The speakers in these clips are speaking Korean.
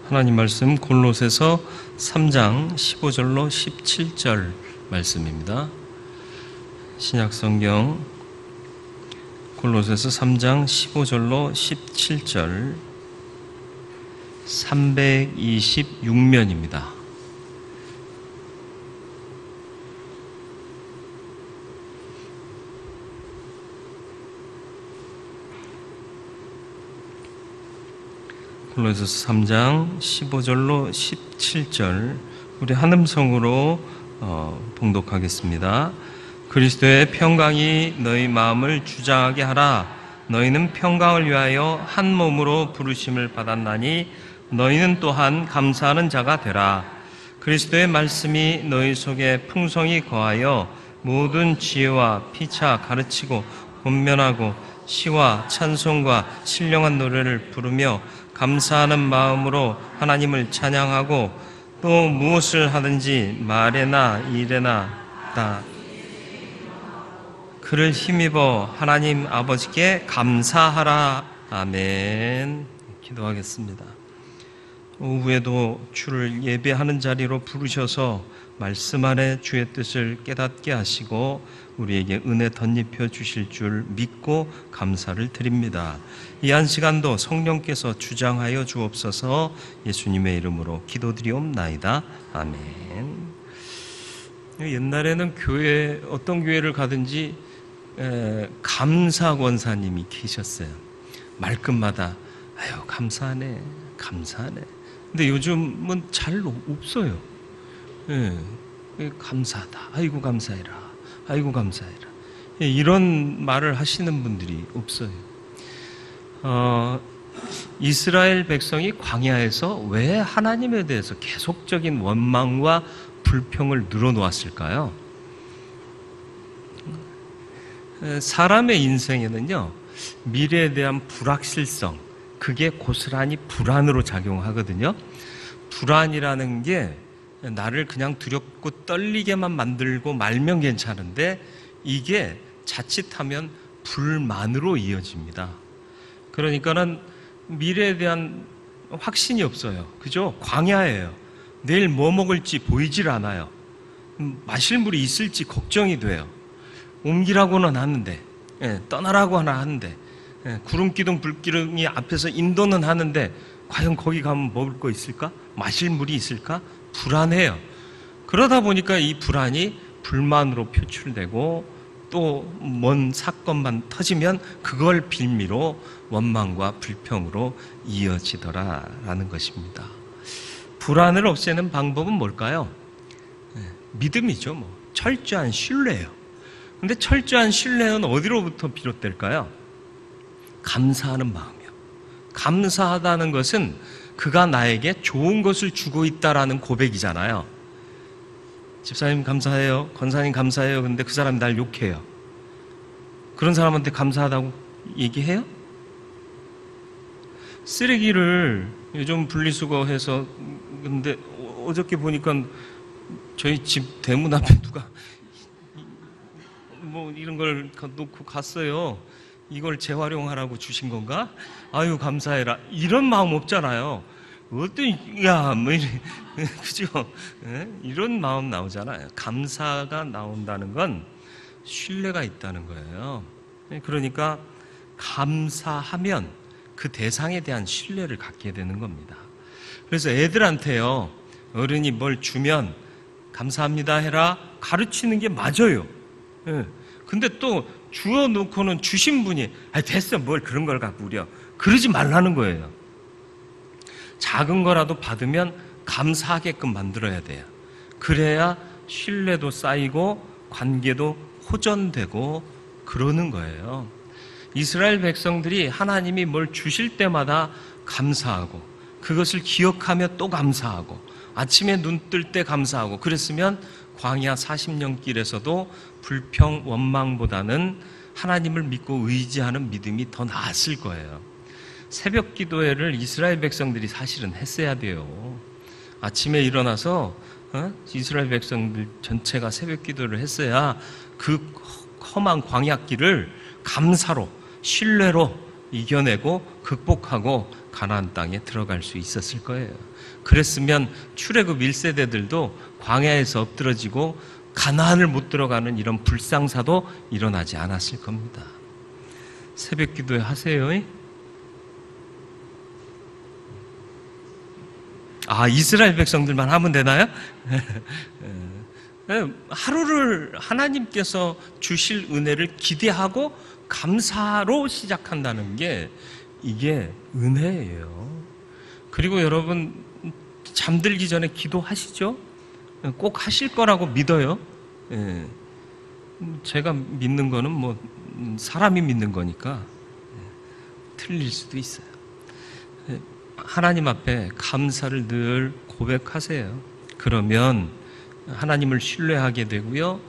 하나님 말씀 골로새서 3장 15절로 17절 말씀입니다. 신약성경 골로새서 3장 15절로 17절 326면입니다. 골로새서 3장 15절로 17절 우리 한음성으로 봉독하겠습니다. 그리스도의 평강이 너희 마음을 주장하게 하라. 너희는 평강을 위하여 한 몸으로 부르심을 받았나니 너희는 또한 감사하는 자가 되라. 그리스도의 말씀이 너희 속에 풍성히 거하여 모든 지혜와 피차 가르치고 권면하고 시와 찬송과 신령한 노래를 부르며 감사하는 마음으로 하나님을 찬양하고 또 무엇을 하든지 말에나 일에나 다 그를 힘입어 하나님 아버지께 감사하라. 아멘. 기도하겠습니다. 오후에도 주를 예배하는 자리로 부르셔서 말씀 안에 주의 뜻을 깨닫게 하시고 우리에게 은혜 덧입혀 주실 줄 믿고 감사를 드립니다. 이 한 시간도 성령께서 주장하여 주옵소서. 예수님의 이름으로 기도드리옵나이다. 아멘. 옛날에는 어떤 교회를 가든지 감사 권사님이 계셨어요. 말끝마다 아유 감사하네 감사하네. 근데 요즘은 잘 없어요. 감사하다. 아이고 감사해라. 아이고 감사해라. 이런 말을 하시는 분들이 없어요. 이스라엘 백성이 광야에서 왜 하나님에 대해서 계속적인 원망과 불평을 늘어놓았을까요? 사람의 인생에는요, 미래에 대한 불확실성, 그게 고스란히 불안으로 작용하거든요. 불안이라는 게 나를 그냥 두렵고 떨리게만 만들고 말면 괜찮은데 이게 자칫하면 불만으로 이어집니다. 그러니까는 미래에 대한 확신이 없어요. 그죠? 광야예요. 내일 뭐 먹을지 보이질 않아요. 마실 물이 있을지 걱정이 돼요. 옮기라고는 하는데, 떠나라고 하는데, 구름기둥 불기둥이 앞에서 인도는 하는데 과연 거기 가면 먹을 거 있을까? 마실 물이 있을까? 불안해요. 그러다 보니까 이 불안이 불만으로 표출되고 또 뭔 사건만 터지면 그걸 빌미로 원망과 불평으로 이어지더라라는 것입니다. 불안을 없애는 방법은 뭘까요? 믿음이죠. 철저한 신뢰예요. 근데 철저한 신뢰는 어디로부터 비롯될까요? 감사하는 마음이요. 감사하다는 것은 그가 나에게 좋은 것을 주고 있다라는 고백이잖아요. 집사님 감사해요. 권사님 감사해요. 근데 그 사람이 날 욕해요. 그런 사람한테 감사하다고 얘기해요? 쓰레기를 요즘 분리수거해서 근데 어저께 보니까 저희 집 대문 앞에 누가 이런 걸 놓고 갔어요. 이걸 재활용하라고 주신 건가? 아유 감사해라. 이런 마음 없잖아요. 그죠? 이런 마음 나오잖아요. 감사가 나온다는 건 신뢰가 있다는 거예요. 그러니까 감사하면 그 대상에 대한 신뢰를 갖게 되는 겁니다. 그래서 애들한테요, 어른이 뭘 주면 감사합니다 해라 가르치는 게 맞아요. 근데 또 주워 놓고는 주신 분이 됐어 뭘 그런 걸 갖고 우려 그러지 말라는 거예요. 작은 거라도 받으면 감사하게끔 만들어야 돼요. 그래야 신뢰도 쌓이고 관계도 호전되고 그러는 거예요. 이스라엘 백성들이 하나님이 뭘 주실 때마다 감사하고 그것을 기억하며 또 감사하고 아침에 눈 뜰 때 감사하고 그랬으면 광야 40년 길에서도 불평 원망보다는 하나님을 믿고 의지하는 믿음이 더 나았을 거예요. 새벽 기도회를 이스라엘 백성들이 사실은 했어야 돼요. 아침에 일어나서 이스라엘 백성들 전체가 새벽 기도를 했어야 그 험한 광야길을 감사로 신뢰로 이겨내고 극복하고 가나안 땅에 들어갈 수 있었을 거예요. 그랬으면 출애굽 1세대들도 광야에서 엎드러지고 가나안을 못 들어가는 이런 불상사도 일어나지 않았을 겁니다. 새벽 기도회 하세요. 이스라엘 백성들만 하면 되나요? 하루를 하나님께서 주실 은혜를 기대하고 감사로 시작한다는 게 이게 은혜예요. 그리고 여러분 잠들기 전에 기도하시죠? 꼭 하실 거라고 믿어요. 제가 믿는 거는 뭐 사람이 믿는 거니까 틀릴 수도 있어요. 하나님 앞에 감사를 늘 고백하세요. 그러면 하나님을 신뢰하게 되고요,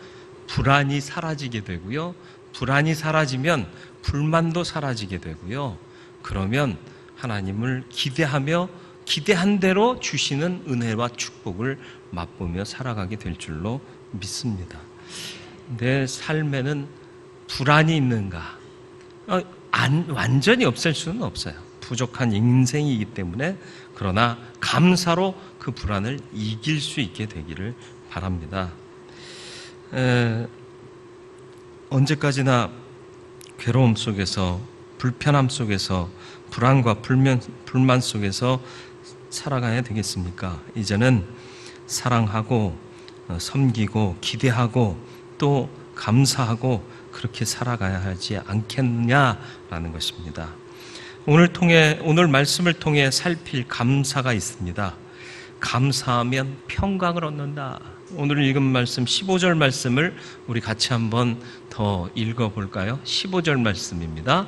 불안이 사라지게 되고요, 불안이 사라지면 불만도 사라지게 되고요, 그러면 하나님을 기대하며 기대한 대로 주시는 은혜와 축복을 맛보며 살아가게 될 줄로 믿습니다. 내 삶에는 불안이 있는가? 완전히 없앨 수는 없어요. 부족한 인생이기 때문에. 그러나 감사로 그 불안을 이길 수 있게 되기를 바랍니다. 언제까지나 괴로움 속에서, 불편함 속에서, 불안과 불만 속에서 살아가야 되겠습니까? 이제는 사랑하고 섬기고 기대하고 또 감사하고 그렇게 살아가야 하지 않겠냐라는 것입니다. 오늘 말씀을 통해 살필 감사가 있습니다. 감사하면 평강을 얻는다. 오늘 읽은 말씀 15절 말씀을 우리 같이 한번 더 읽어볼까요? 15절 말씀입니다.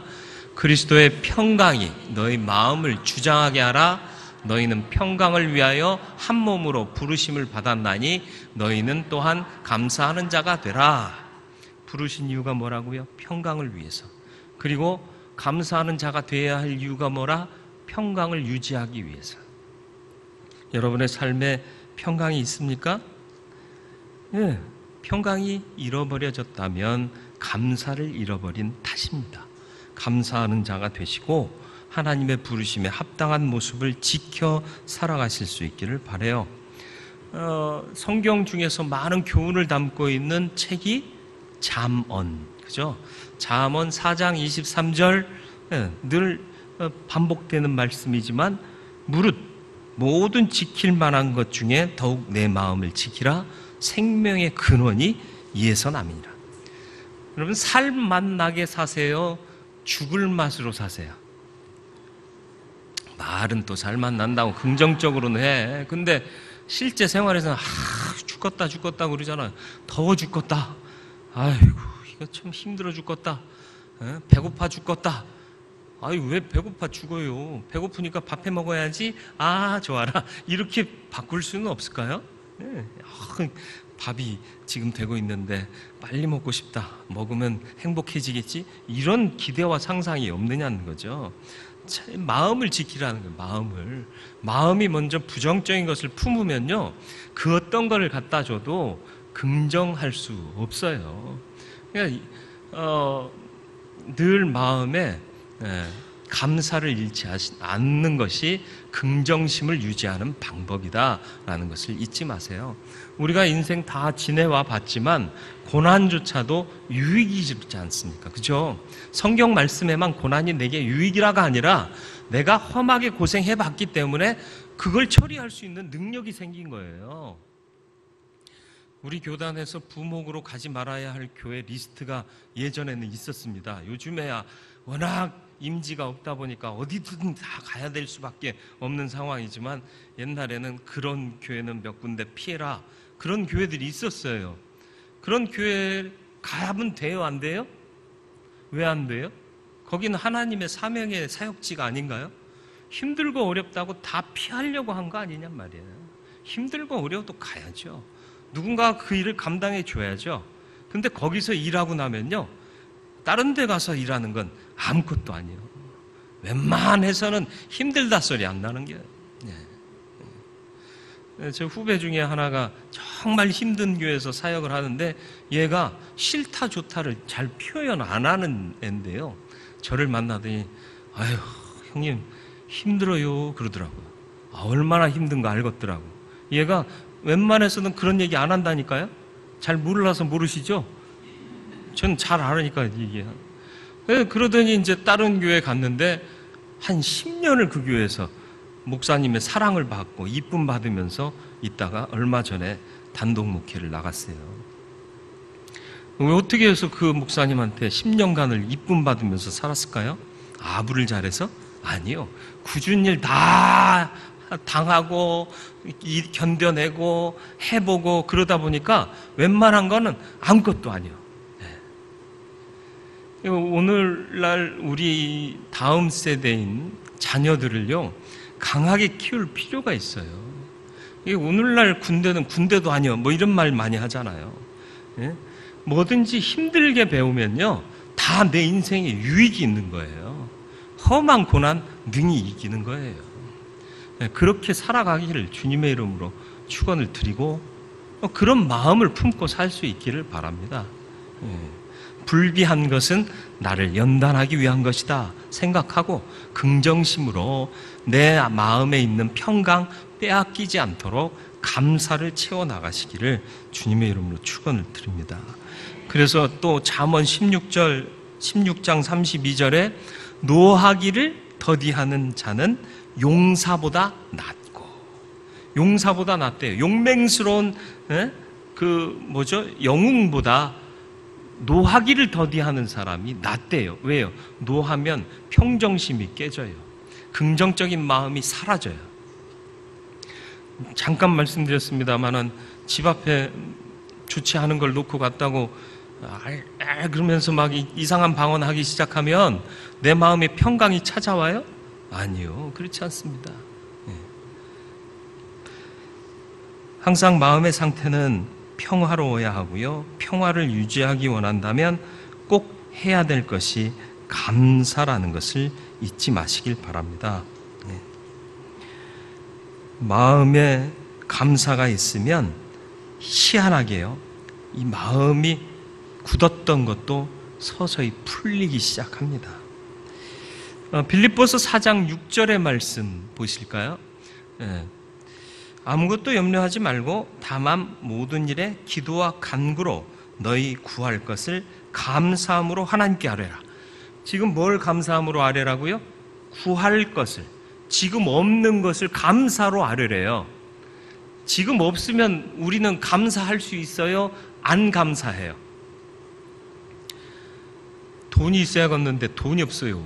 그리스도의 평강이 너희 마음을 주장하게 하라. 너희는 평강을 위하여 한 몸으로 부르심을 받았나니 너희는 또한 감사하는 자가 되라. 부르신 이유가 뭐라고요? 평강을 위해서. 그리고 감사하는 자가 되어야 할 이유가 뭐라? 평강을 유지하기 위해서. 여러분의 삶에 평강이 있습니까? 예, 평강이 잃어버려졌다면 감사를 잃어버린 탓입니다. 감사하는 자가 되시고 하나님의 부르심에 합당한 모습을 지켜 살아가실 수 있기를 바라요. 성경 중에서 많은 교훈을 담고 있는 책이 잠언, 그죠? 잠언 4장 23절, 늘 반복되는 말씀이지만 무릇 모든 지킬 만한 것 중에 더욱 내 마음을 지키라. 생명의 근원이 이에서 남이니라. 여러분, 살 맛나게 사세요? 죽을 맛으로 사세요? 말은 또 살 맛난다고 긍정적으로는 해. 근데 실제 생활에서는 죽겠다 그러잖아요. 더워 죽겠다. 아이고, 이거 참 힘들어 죽겠다. 배고파 죽겠다. 아유, 왜 배고파 죽어요? 배고프니까 밥 해 먹어야지. 좋아라. 이렇게 바꿀 수는 없을까요? 밥이 지금 되고 있는데 빨리 먹고 싶다. 먹으면 행복해지겠지? 이런 기대와 상상이 없느냐는 거죠. 마음을 지키라는 거예요. 마음이 먼저 부정적인 것을 품으면요, 그 어떤 것을 갖다 줘도 긍정할 수 없어요. 그러니까 늘 마음에 감사를 잃지 않는 것이 긍정심을 유지하는 방법이다라는 것을 잊지 마세요. 우리가 인생 다 지내와 봤지만 고난조차도 유익이지 않습니까? 그죠? 성경 말씀에만 고난이 내게 유익이라가 아니라 내가 험하게 고생해 봤기 때문에 그걸 처리할 수 있는 능력이 생긴 거예요. 우리 교단에서 부목으로 가지 말아야 할 교회 리스트가 예전에는 있었습니다. 요즘에야 워낙 임지가 없다 보니까 어디든 다 가야 될 수밖에 없는 상황이지만 옛날에는 그런 교회는 몇 군데 피해라, 그런 교회들이 있었어요. 그런 교회 가면 돼요, 안 돼요? 왜 안 돼요? 거기는 하나님의 사명의 사역지가 아닌가요? 힘들고 어렵다고 다 피하려고 한 거 아니냔 말이에요. 힘들고 어려워도 가야죠. 누군가 그 일을 감당해 줘야죠. 근데 거기서 일하고 나면요, 다른 데 가서 일하는 건 아무것도 아니에요. 웬만해서는 힘들다 소리 안 나는 게. 제 후배 중에 하나가 정말 힘든 교회에서 사역을 하는데 얘가 싫다 좋다를 잘 표현 안 하는 애인데요, 저를 만나더니 아유 형님 힘들어요 그러더라고요. 얼마나 힘든가 알겠더라고. 얘가 웬만해서는 그런 얘기 안 한다니까요. 잘 몰라서 모르시죠? 전 잘 알으니까 이게. 그러더니 이제 다른 교회 갔는데 한 10년을 그 교회에서 목사님의 사랑을 받고 이쁨 받으면서 있다가 얼마 전에 단독 목회를 나갔어요. 왜 어떻게 해서 그 목사님한테 10년간을 이쁨 받으면서 살았을까요? 아부를 잘해서? 아니요. 굳은 일 다 당하고 견뎌내고 해보고 그러다 보니까 웬만한 거는 아무것도 아니에요. 네. 오늘날 우리 다음 세대인 자녀들을요 강하게 키울 필요가 있어요. 오늘날 군대는 군대도 아니요 뭐 이런 말 많이 하잖아요. 네? 뭐든지 힘들게 배우면요 다 내 인생에 유익이 있는 거예요. 험한 고난 능히 이기는 거예요. 그렇게 살아가기를 주님의 이름으로 축원을 드리고 그런 마음을 품고 살 수 있기를 바랍니다. 불비한 것은 나를 연단하기 위한 것이다 생각하고 긍정심으로 내 마음에 있는 평강 빼앗기지 않도록 감사를 채워나가시기를 주님의 이름으로 축원을 드립니다. 그래서 또 잠언 16장 32절에 노하기를 더디하는 자는 용사보다 낫고, 용사보다 낫대요. 용맹스러운 영웅보다 노하기를 더디하는 사람이 낫대요. 왜요? 노하면 평정심이 깨져요. 긍정적인 마음이 사라져요. 잠깐 말씀드렸습니다마는 집 앞에 주차하는 걸 놓고 갔다고 그러면서 막 이상한 방언하기 시작하면 내 마음에 평강이 찾아와요? 아니요, 그렇지 않습니다. 항상 마음의 상태는 평화로워야 하고요. 평화를 유지하기 원한다면 꼭 해야 될 것이 감사라는 것을 잊지 마시길 바랍니다. 마음에 감사가 있으면 희한하게요, 이 마음이 굳었던 것도 서서히 풀리기 시작합니다. 빌립보서 4장 6절의 말씀 보실까요? 아무것도 염려하지 말고 다만 모든 일에 기도와 간구로 너희 구할 것을 감사함으로 하나님께 아뢰라. 지금 뭘 감사함으로 아뢰라고요? 구할 것을, 지금 없는 것을 감사로 아뢰래요. 지금 없으면 우리는 감사할 수 있어요? 안 감사해요? 돈이 있어야겠는데 돈이 없어요.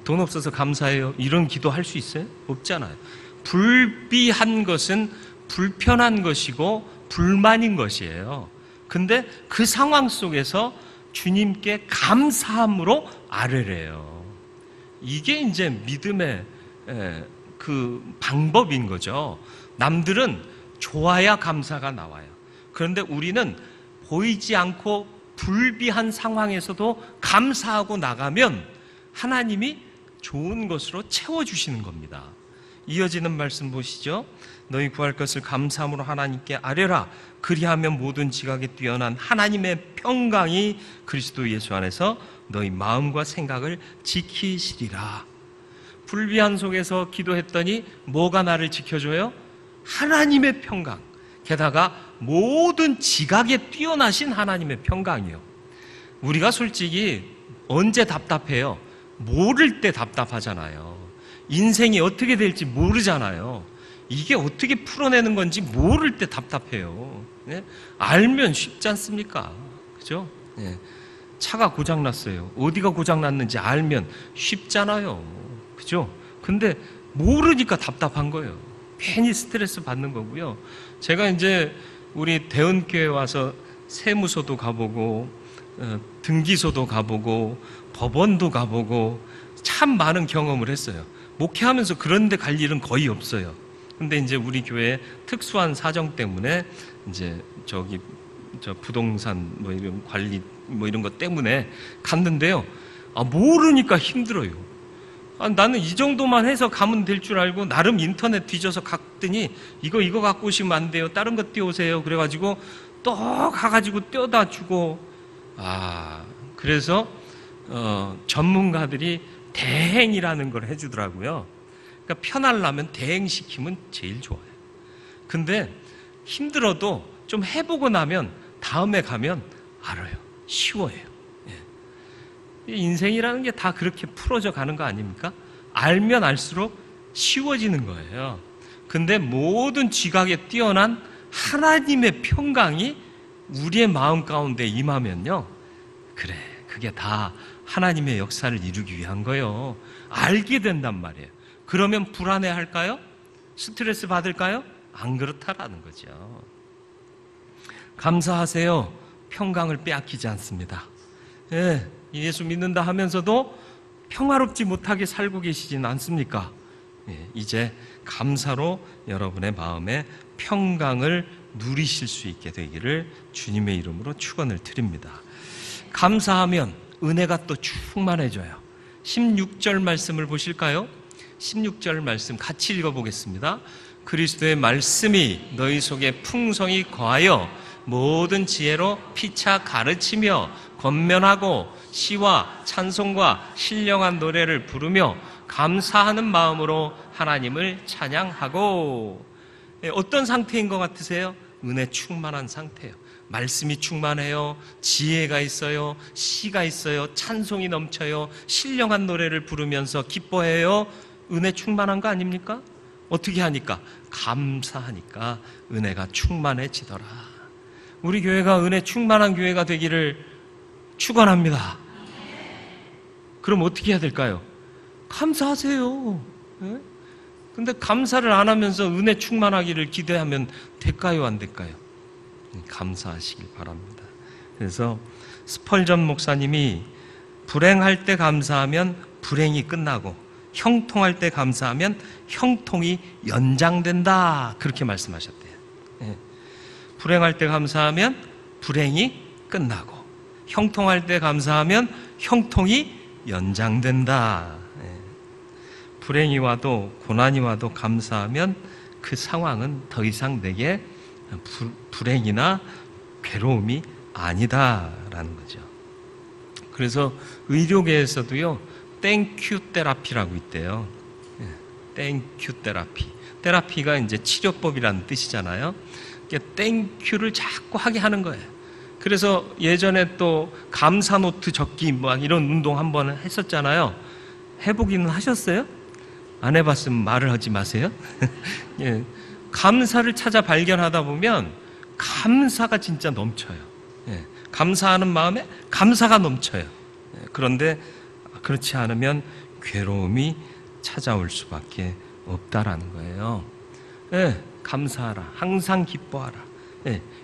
돈 없어서 감사해요? 이런 기도 할 수 있어요? 없잖아요. 불비한 것은 불편한 것이고 불만인 것이에요. 근데 그 상황 속에서 주님께 감사함으로 아뢰래요. 이게 이제 믿음의 그 방법인 거죠. 남들은 좋아야 감사가 나와요. 그런데 우리는 보이지 않고 불비한 상황에서도 감사하고 나가면 하나님이 좋은 것으로 채워주시는 겁니다. 이어지는 말씀 보시죠. 너희 구할 것을 감사함으로 하나님께 아뢰라. 그리하면 모든 지각에 뛰어난 하나님의 평강이 그리스도 예수 안에서 너희 마음과 생각을 지키시리라. 불비한 속에서 기도했더니 뭐가 나를 지켜줘요? 하나님의 평강. 게다가 모든 지각에 뛰어나신 하나님의 평강이요. 우리가 솔직히 언제 답답해요? 모를 때 답답하잖아요. 인생이 어떻게 될지 모르잖아요. 이게 어떻게 풀어내는 건지 모를 때 답답해요. 네? 알면 쉽지 않습니까? 그죠? 네. 차가 고장났어요. 어디가 고장났는지 알면 쉽잖아요. 그죠? 근데 모르니까 답답한 거예요. 괜히 스트레스 받는 거고요. 제가 이제 우리 대은교회 와서 세무서도 가보고 등기소도 가보고 법원도 가보고 참 많은 경험을 했어요. 목회하면서 그런 데 갈 일은 거의 없어요. 근데 이제 우리 교회 특수한 사정 때문에 이제 저 부동산 뭐 이런 관리 뭐 이런 것 때문에 갔는데요. 모르니까 힘들어요. 나는 이 정도만 해서 가면 될 줄 알고 나름 인터넷 뒤져서 갔더니 이거 갖고 오시면 안 돼요. 다른 거 띄우세요. 그래가지고 또 가가지고 떼어다 주고 그래서 전문가들이 대행이라는 걸 해주더라고요. 그러니까 편하려면 대행시키면 제일 좋아요. 근데 힘들어도 좀 해보고 나면 다음에 가면 알아요. 쉬워요. 인생이라는 게 다 그렇게 풀어져 가는 거 아닙니까? 알면 알수록 쉬워지는 거예요. 근데 모든 지각에 뛰어난 하나님의 평강이 우리의 마음 가운데 임하면요, 그래, 그게 다 하나님의 역사를 이루기 위한 거예요. 알게 된단 말이에요. 그러면 불안해할까요? 스트레스 받을까요? 안 그렇다라는 거죠. 감사하세요. 평강을 빼앗기지 않습니다. 예수 믿는다 하면서도 평화롭지 못하게 살고 계시진 않습니까? 이제 감사로 여러분의 마음에 평강을 누리실 수 있게 되기를 주님의 이름으로 축원을 드립니다. 감사하면 은혜가 또 충만해져요. 16절 말씀을 보실까요? 16절 말씀 같이 읽어보겠습니다. 그리스도의 말씀이 너희 속에 풍성히 거하여 모든 지혜로 피차 가르치며 권면하고 시와 찬송과 신령한 노래를 부르며 감사하는 마음으로 하나님을 찬양하고. 어떤 상태인 것 같으세요? 은혜 충만한 상태예요. 말씀이 충만해요. 지혜가 있어요. 시가 있어요. 찬송이 넘쳐요. 신령한 노래를 부르면서 기뻐해요. 은혜 충만한 거 아닙니까? 어떻게 하니까? 감사하니까 은혜가 충만해지더라. 우리 교회가 은혜 충만한 교회가 되기를 축원합니다. 그럼 어떻게 해야 될까요? 감사하세요. 근데 감사를 안 하면서 은혜 충만하기를 기대하면 될까요, 안 될까요? 감사하시길 바랍니다. 그래서 스펄전 목사님이 불행할 때 감사하면 불행이 끝나고 형통할 때 감사하면 형통이 연장된다, 그렇게 말씀하셨대요. 불행할 때 감사하면 불행이 끝나고 형통할 때 감사하면 형통이 연장된다. 불행이 와도 고난이 와도 감사하면 그 상황은 더 이상 내게 불행이나 괴로움이 아니다라는 거죠. 그래서 의료계에서도요, 땡큐 테라피라고 있대요. 땡큐 테라피. 테라피가 이제 치료법이라는 뜻이잖아요. 땡큐를 자꾸 하게 하는 거예요. 그래서 예전에 또 감사 노트 적기 막 이런 운동 한번 했었잖아요. 해보기는 하셨어요? 안 해봤으면 말을 하지 마세요. 예, 감사를 찾아 발견하다 보면 감사가 진짜 넘쳐요. 감사하는 마음에 감사가 넘쳐요. 그런데 그렇지 않으면 괴로움이 찾아올 수밖에 없다라는 거예요. 감사하라. 항상 기뻐하라.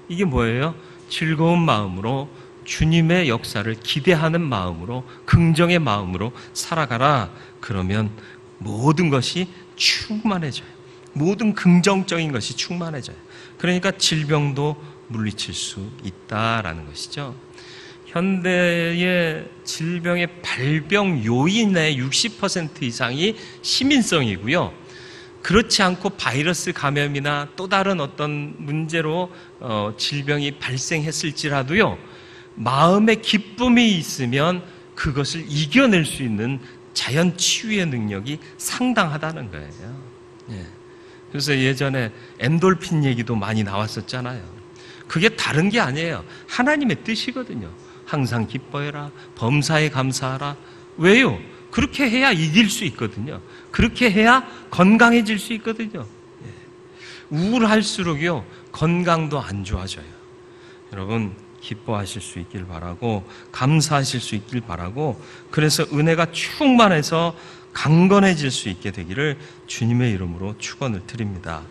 이게 뭐예요? 즐거운 마음으로 주님의 역사를 기대하는 마음으로, 긍정의 마음으로 살아가라. 그러면 모든 것이 충만해져요. 모든 긍정적인 것이 충만해져요. 그러니까 질병도 물리칠 수 있다라는 것이죠. 현대의 질병의 발병 요인의 60% 이상이 시민성이고요. 그렇지 않고 바이러스 감염이나 또 다른 어떤 문제로 질병이 발생했을지라도요, 마음의 기쁨이 있으면 그것을 이겨낼 수 있는 자연 치유의 능력이 상당하다는 거예요. 그래서 예전에 엔돌핀 얘기도 많이 나왔었잖아요. 그게 다른 게 아니에요. 하나님의 뜻이거든요. 항상 기뻐해라. 범사에 감사하라. 왜요? 그렇게 해야 이길 수 있거든요. 그렇게 해야 건강해질 수 있거든요. 우울할수록요, 건강도 안 좋아져요. 여러분, 기뻐하실 수 있길 바라고, 감사하실 수 있길 바라고, 그래서 은혜가 충만해서 강건해질 수 있게 되기를 주님의 이름으로 축원을 드립니다.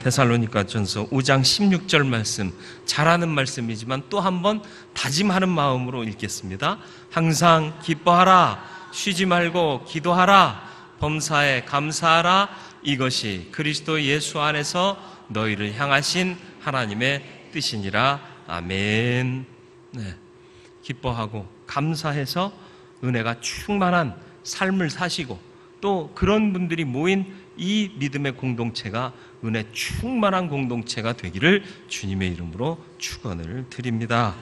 데살로니가전서 5장 16절 말씀, 잘하는 말씀이지만 또 한번 다짐하는 마음으로 읽겠습니다. 항상 기뻐하라. 쉬지 말고 기도하라. 범사에 감사하라. 이것이 그리스도 예수 안에서 너희를 향하신 하나님의 뜻이니라. 아멘. 기뻐하고 감사해서 은혜가 충만한 삶을 사시고, 또 그런 분들이 모인 이 믿음의 공동체가 은혜 충만한 공동체가 되기를 주님의 이름으로 축원을 드립니다.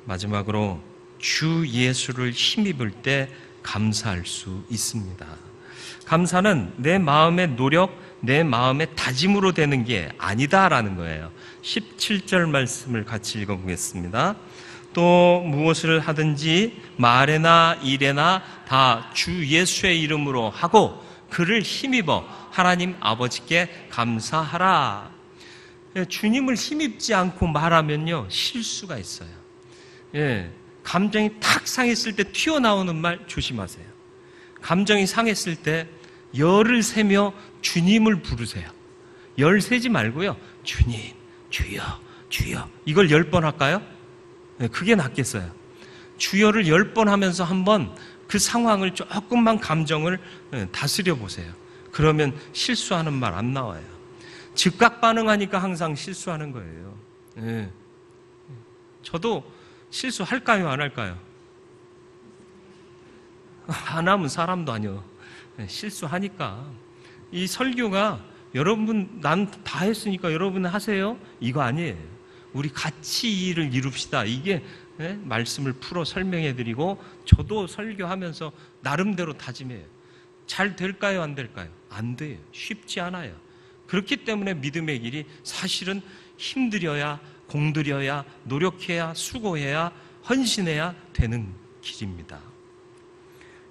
마지막으로 주 예수를 힘입을 때 감사할 수 있습니다. 감사는 내 마음의 노력, 내 마음의 다짐으로 되는 게 아니다라는 거예요. 17절 말씀을 같이 읽어보겠습니다. 또 무엇을 하든지 말에나 일에나 다 주 예수의 이름으로 하고 그를 힘입어 하나님 아버지께 감사하라. 주님을 힘입지 않고 말하면요, 실수가 있어요. 감정이 탁 상했을 때 튀어나오는 말 조심하세요. 감정이 상했을 때 열을 세며 주님을 부르세요. 열 세지 말고요, 주님, 주여, 주여. 이걸 10번 할까요? 그게 낫겠어요. 주여를 10번 하면서 한번 그 상황을 조금만 감정을 다스려 보세요. 그러면 실수하는 말 안 나와요. 즉각 반응하니까 항상 실수하는 거예요. 저도 실수할까요, 안 할까요? 안 하면 사람도 아니요. 실수하니까. 이 설교가 여러분, 난 다 했으니까 여러분 하세요? 이거 아니에요. 우리 같이 이 일을 이룹시다. 이게 말씀을 풀어 설명해 드리고 저도 설교하면서 나름대로 다짐해요. 잘 될까요, 안 될까요? 안 돼요. 쉽지 않아요. 그렇기 때문에 믿음의 길이 사실은 힘들여야, 공들여야, 노력해야, 수고해야, 헌신해야 되는 길입니다.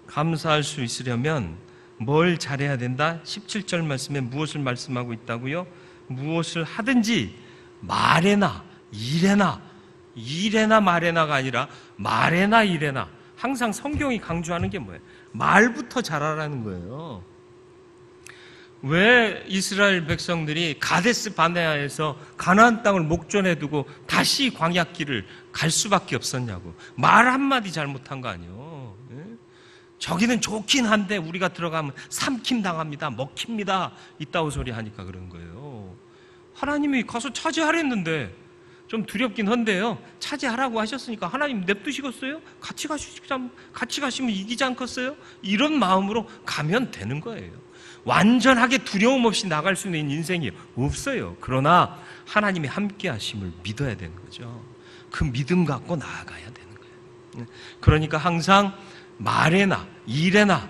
감사할 수 있으려면 뭘 잘해야 된다? 17절 말씀에 무엇을 말씀하고 있다고요? 무엇을 하든지 말에나 일에나 말에나가 아니라 말에나 일에나. 항상 성경이 강조하는 게 뭐예요? 말부터 잘하라는 거예요. 왜 이스라엘 백성들이 가데스 바네아에서 가나안 땅을 목전에 두고 다시 광야길을 갈 수밖에 없었냐고. 말 한마디 잘못한 거 아니에요. 저기는 좋긴 한데 우리가 들어가면 삼킴 당합니다, 먹힙니다, 이따오 소리 하니까 그런 거예요. 하나님이 가서 차지하랬는데 좀 두렵긴 한데요, 차지하라고 하셨으니까 하나님 냅두시겠어요? 같이 가시면 이기지 않겠어요? 이런 마음으로 가면 되는 거예요. 완전하게 두려움 없이 나갈 수 있는 인생이 없어요. 그러나 하나님이 함께 하심을 믿어야 되는 거죠. 그 믿음 갖고 나아가야 되는 거예요. 그러니까 항상 말에나 일에나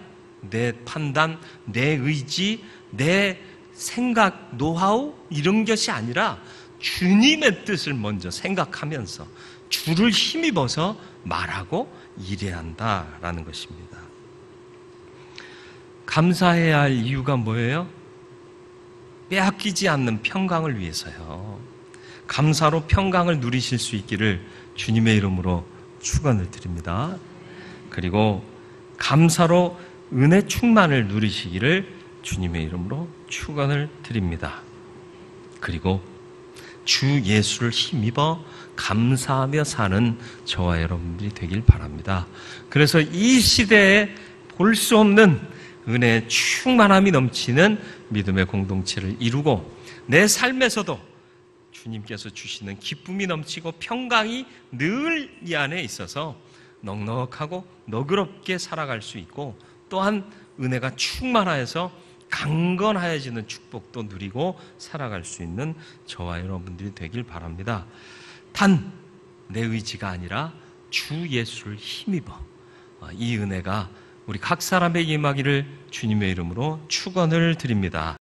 내 판단, 내 의지, 내 생각, 노하우 이런 것이 아니라 주님의 뜻을 먼저 생각하면서 주를 힘입어서 말하고 일해야 한다라는 것입니다. 감사해야 할 이유가 뭐예요? 빼앗기지 않는 평강을 위해서요. 감사로 평강을 누리실 수 있기를 주님의 이름으로 축원을 드립니다. 그리고 감사로 은혜 충만을 누리시기를 주님의 이름으로 축원을 드립니다. 그리고 주 예수를 힘입어 감사하며 사는 저와 여러분들이 되길 바랍니다. 그래서 이 시대에 볼 수 없는 은혜의 충만함이 넘치는 믿음의 공동체를 이루고 내 삶에서도 주님께서 주시는 기쁨이 넘치고 평강이 늘 이 안에 있어서 넉넉하고 너그럽게 살아갈 수 있고 또한 은혜가 충만하여서 강건하여지는 축복도 누리고 살아갈 수 있는 저와 여러분들이 되길 바랍니다. 단 내 의지가 아니라 주 예수를 힘입어 이 은혜가 우리 각 사람에게 임하기를 주님의 이름으로 축원을 드립니다.